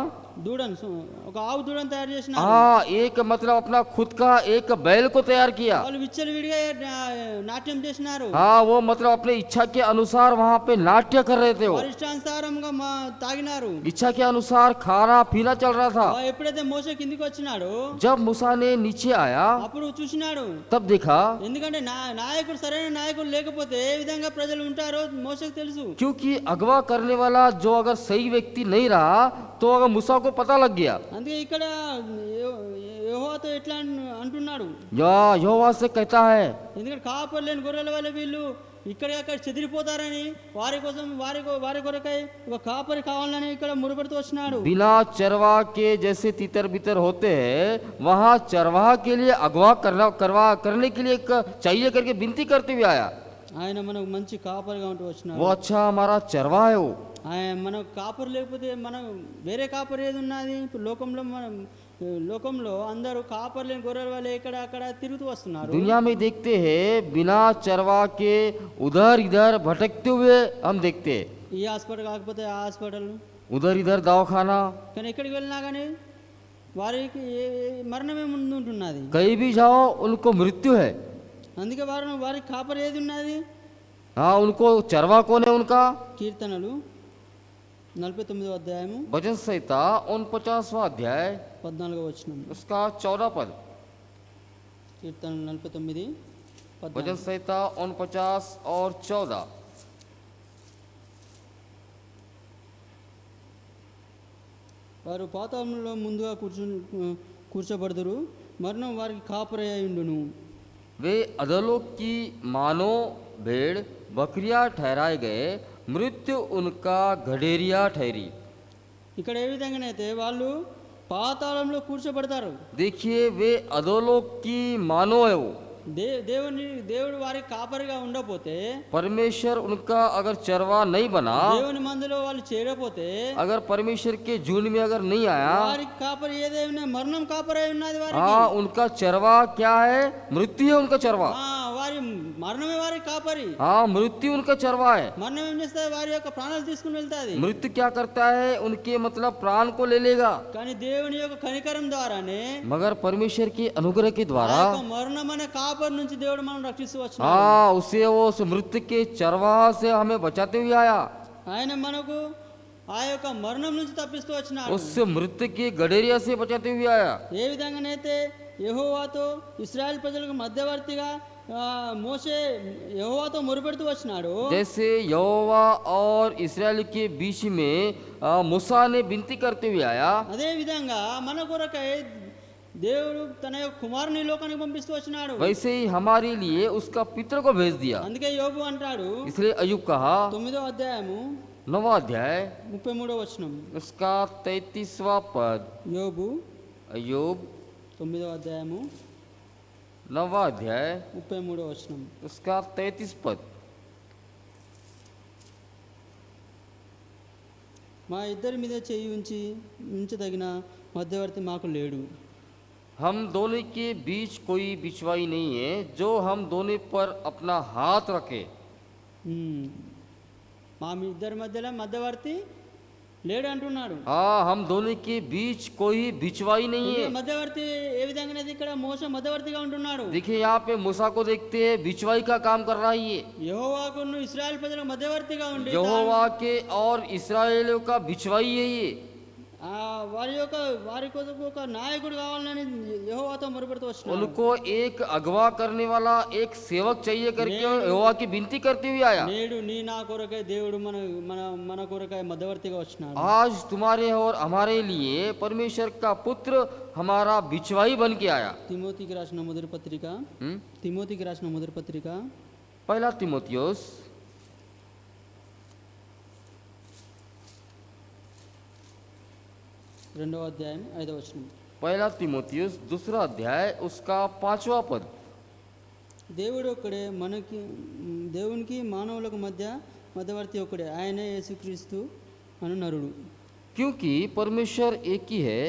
ఒక ఆవు దూడను తయారు చేసినారు. हाँ, एक मतलब अपना खुद का एक बैल को तैयार किया। వాళ్ళు విచ్చలవిడిగా నాట్యం చేసినారు. हाँ, वो मतलब अपने इच्छा के अनुसार वहाँ पे नाट्य कर रहे थे। वो వారి ఇష్టానుసారంగా తాగినారు. इच्छा के अनुसार खाना पीना चल रहा था। ఎప్పుడైతే మోషే కిందికి వచ్చినాడు जब मूसा ने नीचे आया అప్పుడు చూసినాడు. तब देखा, ఎందుకంటే నాయకుడు సరైన నాయకుడు లేకపోతే ఏ విధంగా ప్రజలు ఉంటారో మోషేకు తెలుసు. क्योंकि अगवा करने वाला जो अगर सही व्यक्ति नहीं रहा तो अगर मूसा को पता लग गया। అందుకే ఇక్కడ యెహోవాతో ఎట్లా అంటున్నాడు? यहोवा से कहता है, ఎందుకంటే కాపరి లేని గొర్రెల వల్ల వీళ్ళు ఇక్కడ అక్కడ చెదిరిపోతారని వారి కోసం వారి కొరకై ఒక కాపరి కావాలని ఇక్కడ మురపెడుతూ వచ్చినాడు. बिना चरवाहा के जैसे तितर बितर होते हैं, वहाँ चरवाहा के लिए अगवा करने के लिए चाहिए करके विनती करते हुए आया। ఆయన మనకు మంచి కాపరిగా ఉంటూ वो వచ్చినాడు. अच्छा हमारा चरवाहा है वो। ఆయన మనకు కాపరి లేకపోతే మనం వేరే కాపరి ఏది ఉన్నది? ఇప్పుడు లోకంలో అందరూ కాపరి లేని గొర్రెల వల్ల ఇక్కడ అక్కడ తిరుగుతూ వస్తున్నారు. दुनिया में देखते हैं बिना चरवाहा के उधर इधर भटकते हुए हम देखते हैं। ఈ హాస్పిటల్ కాకపోతే ఆ హాస్పిటల్, उधर इधर दवाखाना, కానీ ఎక్కడికి వెళ్ళినా కానీ వారికి మరణమే ముందు ఉంటున్నది. कहीं भी जाओ उनको मृत्यु है। అందుకే వారికి కాపరి ఏది ఉన్నది? हाँ, उनको चरवाहा कौन है उनका? కీర్తనలు 49వ అధ్యాయము भजन संहिता 49वां अध्याय 14వ వచనం. उसका 14 पद। కీర్తనలు 49 भजन 14. संहिता 49 और 14। వారు పాతాళంలో ముందుగా కూర్చోబడదురు, మరణం వారికి కాపరి అయి ఉండును. वे अधलोक की मानो भेड़ बकरियां ठहराए गए, मृत्यु उनका घड़ेरिया ठहरी। ఇక్కడ ఏ విధంగానైతే వాళ్ళు పాతాళంలో కూర్చోబడతారు. देखिए, वे अधोलोक की मानो है वो। దేవుడు వారికి కాపరిగా ఉండకపోతే, परमेश्वर उनका अगर चरवा नहीं बना, దేవుని మందులో వాళ్ళు చేరపోతే, अगर परमेश्वर के झुंड में अगर नहीं आया, వారికి కాపరి ఏదైనా మరణం కాపరి అయి ఉన్నది వారికి. हाँ, उनका चरवा क्या है? मृत्यु है उनका चरवा। వారి మరణమే వారి కాపరి. हाँ, मृत्यु उनका चरवा है। మరణం ఏం చేస్తుంది? వారి యొక్క ప్రాణాలు తీసుకుని వెళ్తాది. मृत्यु क्या करता है? उनके मतलब प्राण को ले लेगा। కానీ దేవుని యొక్క కనికరం ద్వారానే मगर परमेश्वर के अनुग्रह के ఆ द्वारा, యొక్క మరణం అనే కాపరి నుంచి దేవుడు మనం రక్షిస్తూ వచ్చినాడు. हाँ, उसे वो उस मृत्यु के चरवाह से हमें बचाते हुए आया। ఆయన మనకు ఆ యొక్క మరణం నుంచి తప్పిస్తూ వచ్చినాడు. उस मृत्यु के गडेरिया से बचाते हुए आया। ఏ విధంగానైతే యెహోవాతో ఇశ్రాయేల్ ప్రజలకు మధ్యవర్తిగా మోషే యెహోవాతో మొరపెడుతూ వచ్చినాడు, जैसे यहोवा और इस्राएल के बीच में मूसा ने विनती करते हुए आया, అదే విధంగా మన కొరకై దేవుడు తన యొక్క కుమారుని లోకానికి పంపిస్తూ వచ్చినాడు. वैसे ही हमारे लिए उसका पितर को भेज दिया। అందుకే యోబు అంటాడు, इसलिए अय्यूब कहा, 9వ అధ్యాయము 9वां अध्याय 33వ వచనం. उसका 33वां पद। యోబు अय्यूब 9వ అధ్యాయము 9वां अध्याय 33వ వచనం. उसका 33 पद। మా ఇద్దరి మీద చేయి ఉంచదగిన మధ్యవర్తి మాకు లేడు. हम दोनों के बीच कोई बिछवाई नहीं है जो हम दोनों पर अपना हाथ रखे। మా ఇద్దరి మధ్యలో మధ్యవర్తి లేడు అంటున్నాడు. हाँ, हम दोनों के बीच कोई बिछवाई नहीं है। మధ్యవర్తి ఏ విధంగా ఇక్కడ మోషే మధ్యవర్తిగా ఉంటున్నాడు. देखिए, यहाँ पे मूसा को देखते हैं, बिछवाई का काम कर रहा है ये। యెహోవాకును ఇశ్రాయేల్ ప్రజలకు మధ్యవర్తిగా ఉండి यहोवा के और इस्राएलियों का बिछवाई है ये। వారి కొరకు ఒక నాయకుడు కావాలని యెహోవాతో మొరపెడుతూ వచ్చినాడు. उनको एक अगवा करने वाला एक सेवक चाहिए करके यहोवा की विनती करते हुए आया। నేడు నీ నా కొరకై దేవుడు మన మన మన కొరకై మధ్యవర్తిగా వచ్చినాడు. आज तुम्हारे और हमारे लिए परमेश्वर का पुत्र हमारा बिचवाई बन के आया। తిమోతికి రాసిన మొదటి పత్రిక తిమోతికి రాసిన మొదటి పత్రిక पहला तिमोथियुस 2వ అధ్యాయం 5వ వచనం. पहला तिमोथियुस दूसरा अध्याय उसका 5वां पद। దేవుడు ఒక్కడే, మనకి దేవునికి మానవులకు మధ్యవర్తి ఒక్కడే, ఆయనే యేసుక్రీస్తు అను నరుడు. क्योंकि परमेश्वर एक ही है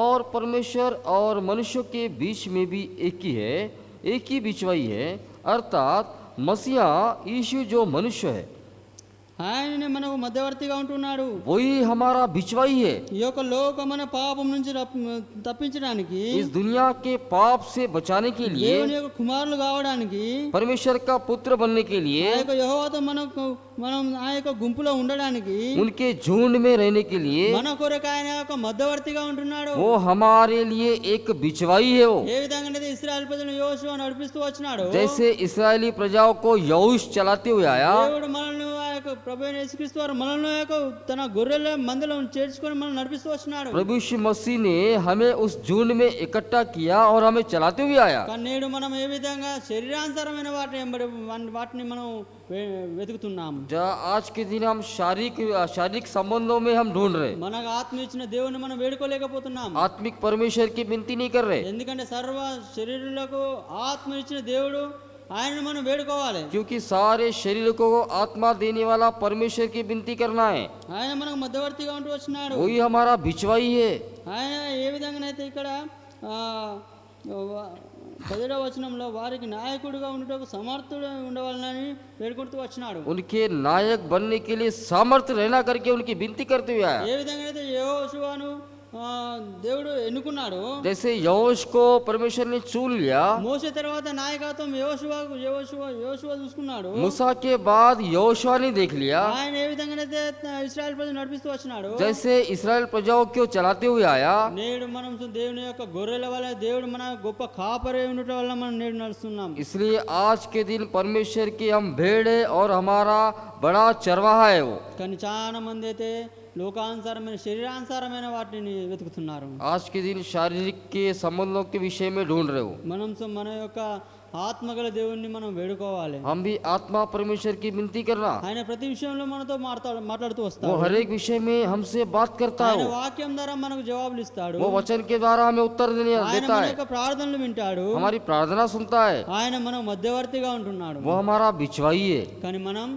और परमेश्वर और मनुष्यों के बीच में भी एक ही है, एक ही बिचवाई है, अर्थात मसीहा यीशु जो मनुष्य है ఆయననే మనకు మధ్యవర్తిగా ఉంటున్నాడు. वही हमारा बिचवाई है। ఈ యొక్క లోకమైన పాపం నుంచి తప్పించడానికి, इस दुनिया के पाप से बचाने के लिए, దేవుని యొక్క కుమారులు కావడానికి, परमेश्वर का पुत्र बनने के ఆ लिए, యొక్క యెహోవాతో మనం ఆ యొక్క గుంపులో ఉండడానికి, उनके झुंड में रहने के लिए మన కొరకు ఆయన యొక్క మధ్యవర్తిగా ఉంటున్నాడు. वो हमारे लिए एक बिचवाई है। वो ఏ విధంగా ఇశ్రాయేలు ప్రజలను యెహోషువ నడిపిస్తూ వచ్చినాడు, जैसे इस्राएली प्रजाओं को यहोश चलाते हुए आया, దేవుడు మనల్ని ఆ యొక్క ప్రభు అయిన యేసుక్రీస్తు వారు మనల్ని ఆ యొక్క తన గొర్రెల మందలో చేర్చుకొని మనల్ని నడిపిస్తూ వచ్చినాడు. प्रभु यीशु मसीह ने हमें उस झुंड में इकट्ठा किया और हमें चलाते हुए आया। కానీ నేడు మనం ఏ విధంగా శరీరానుసారమైన వాటిని మనం వెతుకుతున్నాము. आज के दिन हम शारीरिक संबंधों में हम ढूंढ रहे, మనకు ఆత్మ ఇచ్చిన దేవుని మనం వేడుకోలేకపోతున్నాం. आत्मिक परमेश्वर की विनती नहीं कर रहे, ఎందుకంటే సర్వ శరీరులకు ఆత్మ ఇచ్చిన దేవుడు ఆయనను మనం వేడుకోవాలి. क्योंकि सारे शरीर को आत्मा देने वाला परमेश्वर की विनती करना है। ఆయన మనకు మధ్యవర్తిగా ఉంటూ వచ్చినాడు. वही हमारा बिचवाई है। ఆయన ఏ విధంగానైతే ఇక్కడ 17వ వచనంలో వారికి నాయకుడిగా ఉండటకు సమర్థుడు ఉండవాలని వేడుకుంటూ వచ్చినాడు. उनके नायक बनने के लिए सामर्थ्य रहना करके उनकी विनती करते हुए आया। ఏ విధంగానైతే యెహోషువను దేవుడు ఎన్నుకున్నాడు, जैसे यहोश को परमेश्वर ने चुन लिया, మోషే తర్వాత నాయకత్వం యెహోషువ చూసుకున్నాడు. मूसा के बाद यहोशुआ ने देख लिया। ఆయన ఏ విధంగానైతే ఇశ్రాయేలు ప్రజలు నడిపిస్తూ వచ్చినాడు, जैसे इस्राएल प्रजाओं को चलाते हुए आया, నేడు మనం దేవుని యొక్క గొర్రెల వల్ల దేవుడు మన గొప్ప కాపరి ఉండటం వల్ల మనం నేడు నడుస్తున్నాం. इसलिए आज के दिन परमेश्वर की हम भेड़ है और हमारा बड़ा चरवाहा है वो। కానీ చాలా మంది అయితే లోకానుసారమైన శరీరానుసారమైన వాటిని వెతుకుతున్నారు. आज के दिन शारीरिक के संबंधों के विषय में ढूंढ रहे हो। మన యొక్క ఆత్మగల దేవుణ్ణి మనం వేడుకోవాలి. हम भी आत्मा परमेश्वर की विनती करना, ఆయన ప్రతి విషయంలో మనతో మాట్లాడుతూ वो వస్తాడు. हर एक विषय में हमसे बात करता है। ఆయన వాక్యం ద్వారా మనకు జవాబులు ఇస్తాడు. वो वचन के द्वारा हमें उत्तर ఆయన देता మన है, యొక్క ప్రార్థనలు వింటాడు. हमारी प्रार्थना सुनता है। ఆయన మనం మధ్యవర్తిగా ఉంటున్నాడు. वो हमारा बिचवाई है। కానీ మనం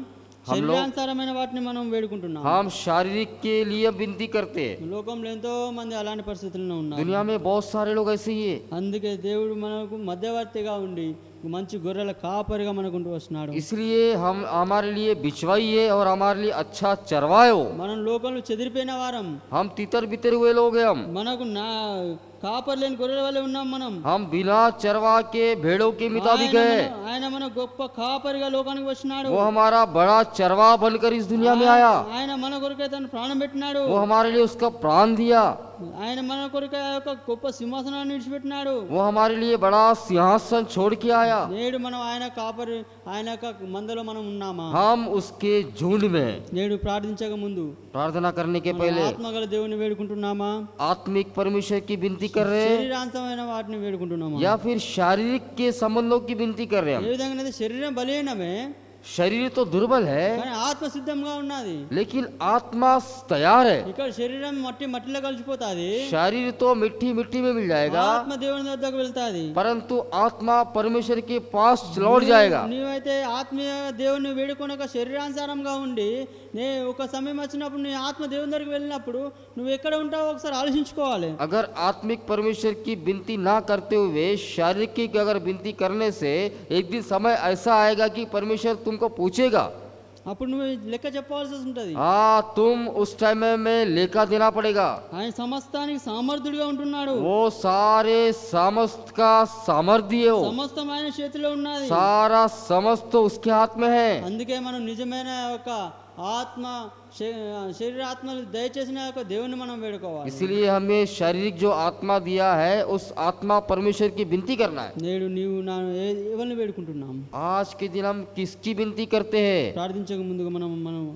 శరీరానుసారమైన వాటిని మనం వేడుకుంటున్నాం. हम शारीरिक के लिए विनती करते हैं। లోకంలో ఎంతో మంది అలాంటి పరిస్థితుల్లో ఉన్నారు. दुनिया में बहुत सारे लोग ऐसे ही है। అందుకే దేవుడు మనకు మధ్యవర్తిగా ఉండి మంచి గొర్రెల కాపరిగా మనకుంటూ వస్తున్నాడు. इसलिए हम हमारे लिए बिचवाई है और हमारे लिए अच्छा चरवा है वो। మనం లోకంలో చెదిరిపోయిన వారం, हम तितर बितर हुए लोग हैं। మనకు కాపరి లేని గొర్రెల వల్లే ఉన్నాం. हम बिना चरवा के भेड़ों के मुताबिक है। ఆయన మన గొప్ప కాపరిగా లోకానికి వచ్చినాడు. वो हमारा बड़ा चरवा बनकर इस दुनिया में आया। ఆయన మన కొరకే తన ప్రాణం పెట్టినాడు. वो हमारे लिए उसका प्राण दिया। ఆయన మన కొరకే ఆ యొక్క గొప్ప సింహాసనాన్ని విడిచిపెట్టినాడు. वो हमारे लिए बड़ा सिंहासन छोड़ के आया। నేడు మనం ఆయన కాపరి, ఆయన యొక్క మందలో మనం ఉన్నామా? हम उसके झुंड में నేడు ప్రార్థించక ముందు प्रार्थना करने के पहले ఆత్మగల దేవుని వేడుకుంటున్నామా? आत्मिक परमेश्वर की विनती कर रहे हैं, శరీరాంశమైన వాటిని వేడుకుంటున్నామా? या फिर शारीरिक के संबंधों की विनती कर रहे हैं। ఏ విధంగా శరీరం బలహీనమే, शरीर तो दुर्बल है, కానీ ఆత్మ సిద్ధంగా ఉన్నది. लेकिन आत्मा तैयार है। ఇక్కడ శరీరం మట్టిలో కలిసిపోతాది, शरीर तो मिट्टी मिट्टी में मिल जाएगा, ఆత్మ దేవుని వద్దకు వెళ్తాది. परंतु आत्मा परमेश्वर के पास लौट जाएगा। నీవైతే ఆత్మీయ దేవుని వేడుకొనక శరీరానుసారంగా ఉండి ఒక సమయం వచ్చినప్పుడు నీ ఆత్మ దేవుని దగ్గరికి వెళ్ళినప్పుడు నువ్వు ఎక్కడ ఉంటావో ఒకసారి ఆలోచించుకోవాలి. अगर आत्मिक परमेश्वर की विनती ना करते हुए शारीरिक की अगर विनती करने से एक दिन समय ऐसा आएगा कि परमेश्वर तुमको पूछेगा, అప్పుడు నువ్వు లెక్క చెప్పాల్సి ఉంటుంది. हाँ तुम उस टाइम में लेखा देना पड़ेगा। ఆయన సమస్తానికి సమర్థుడిగా ఉంటున్నాడు. वो सारे समस्त का सामर्थ्य है, वो సమస్తం ఆయన చేతిలో ఉన్నది. सारा समस्त तो उसके हाथ में है। అందుకే మనం నిజమైన ఒక ఆత్మ శరీరాత్మలు దయచేసిన యొక్క దేవుని మనం వేడుకోవాలి. इसलिए हमें शारीरिक जो आत्मा दिया है उस आत्मा परमेश्वर की विनती करना है. నేడు నీవు నా ఎవరిని వేడుకుంటున్నాం? आज के दिन हम किसकी विनती करते हैं? ప్రార్థించక ముందుగా మనం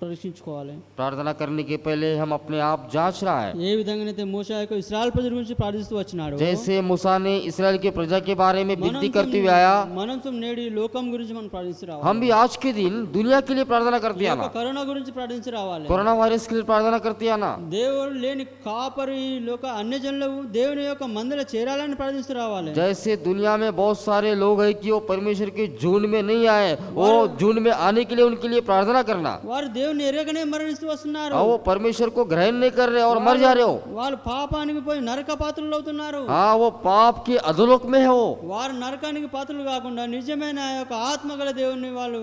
పరీక్షించుకోవాలి. प्रार्थना करने के पहले हम अपने आप जांच रहा है. ఏ విధంగానైతే మోషే యొక్క ఇశ్రాయేల్ ప్రజల గురించి ప్రార్థిస్తూ వచ్చినాడు, जैसे मूसा ने इस्राएल के प्रजा के बारे में विनती करते हुए आया, మనం నేడు ఈ లోకం గురించి మనం ప్రార్థించి రావాలి. हम भी आज के दिन दुनिया के लिए प्रार्थना करते हैं ना. కరోనా గురించి ప్రార్థించి రావాలి. कोरोना वायरस के लिए प्रार्थना करते हैं ना. దేవుడు లేని కాపరి ఈ లోక అన్య జనులు దేవుని యొక్క మందిలో చేరాలని ప్రార్థిస్తూ రావాలి. जैसे दुनिया में बहुत सारे लोग हैं कि वो परमेश्वर के झुंड में नहीं आए, वो झुंड में आने के लिए उनके लिए प्रार्थना करना. వారు దేవుని ఎరగనే మరణిస్తూ వస్తున్నారు. वो परमेश्वर को ग्रहण नहीं कर रहे और मर जा रहे हो. వాళ్ళు పాపానికి పోయి నరక పాత్రలు అవుతున్నారు. हाँ, वो पाप के अधोलोक में है. वो వారు నరకానికి పాత్రలు కాకుండా నిజమైన ఆ యొక్క ఆత్మగల దేవుని వాళ్ళు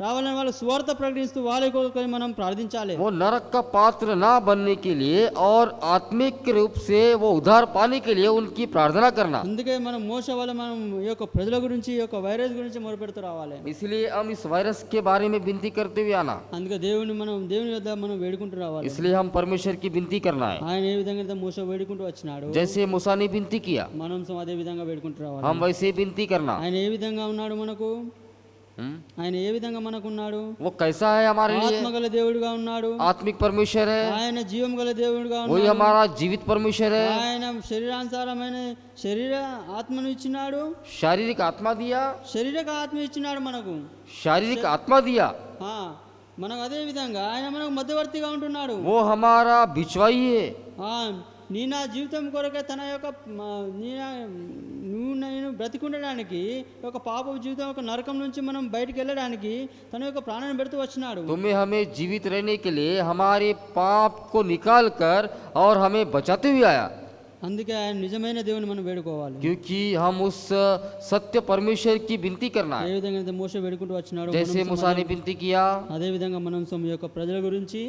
రావాలని వాళ్ళు స్వార్థ ప్రకటిస్తూ వాళ్ళ కొరకు మనం ప్రార్థించాలి. वो नरक का पात्र ना बनने के लिए और आत्मिक रूप से वो उद्धार पाने के लिए उनकी प्रार्थना करना. అందుకే మనం మోస వల్ల మనం ఈ యొక్క ప్రజల గురించి ఈ యొక్క వైరస్ గురించి మొరపెడుతూ రావాలి. इसलिए हम इस वायरस के बारे में विनती करते हुए आना. అందుకే దేవుని వద్ద మనం వేడుకుంటూ రావాలి. इसलिए हम परमेश्वर की विनती करना है. ఆయన ఏ విధంగా అయితే మోస వేడుకుంటూ వచ్చినాడు, जैसे मूसा ने विनती किया, మనం అదే విధంగా వేడుకుంటూ రావాలి. हम वैसे विनती करना. ఆయన ఏ విధంగా ఉన్నాడు మనకు? ఆయన ఏ విధంగా మనకు ఉన్నాడు? वो कैसा है हमारे लिए? ఆత్మగల దేవుడుగా ఉన్నాడు. आत्मिक परमेश्वर है. ఆయన జీవం గల దేవుడుగా वही ఉన్నాడు. हमारा जीवित परमेश्वर है. ఆయన శరీరానుసారమైన శరీర ఆత్మను ఇచ్చినాడు. शारीरिक आत्मा दिया. శరీరక ఆత్మ ఇచ్చినాడు మనకు. शारीरिक आत्मा दिया. మనకు అదే విధంగా ఆయన మనకు మధ్యవర్తిగా ఉంటున్నాడు. वो हमारा बिचवाई है. నీ నా జీవితం కొరకే తన యొక్క నువ్వు నేను బ్రతికుండడానికి ఒక పాప జీవితం ఒక నరకం నుంచి మనం బయటికి వెళ్ళడానికి తన యొక్క ప్రాణాన్ని పెడుతూ వచ్చినాడు. तुम्हें हमें जीवित रहने के लिए हमारे पाप को निकाल कर और हमें बचाते हुए आया. అందుకే ఆయన నిజమైన దేవుని మనం వేడుకోవాలి. क्योंकि हम उस सत्य परमेश्वर की विनती करना ఏ है. విధంగా అయితే మోసే వేడుకుంటూ వచ్చినాడు, जैसे मूसा ने विनती किया, అదే విధంగా మనం ఈ యొక్క ప్రజల గురించి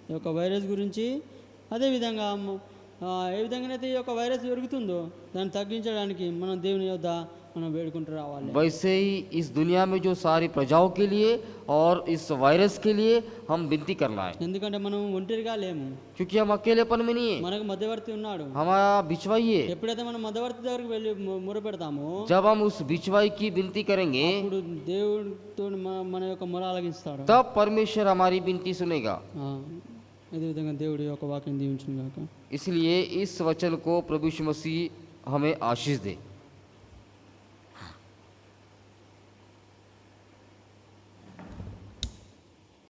ఈ యొక్క వైరస్ గురించి అదే విధంగా ఏ విధంగానైతే ఈ యొక్క వైరస్ పెరుగుతుందో దాన్ని తగ్గించడానికి మనం దేవుని యొద్ద మనం వేడుకుంటూ రావాలి. वैसे ही इस दुनिया में जो सारी प्रजाओं के लिए और इस वायरस के लिए हम विनती करना है. ఎందుకంటే మనం ఒంటరిగా లేము, क्योंकि हम अकेलेपन में नहीं है. మనకు మధ్యవర్తి ఉన్నాడు. हमारा बिचवाई है. ఎప్పుడైతే మనం మధ్యవర్తి దగ్గరికి వెళ్ళి మొరపెడతామో, जब हम उस बिचवाई की विनती करेंगे, అప్పుడు దేవుడితో మన యొక్క మొర ఆలకిస్తాడు. तब परमेश्वर हमारी विनती सुनेगा. అదే విధంగా దేవుడి యొక్క వాక్యం దీవించును గాక. इसलिए इस वचन को प्रभु यीशु मसीह हमें आशीष दे.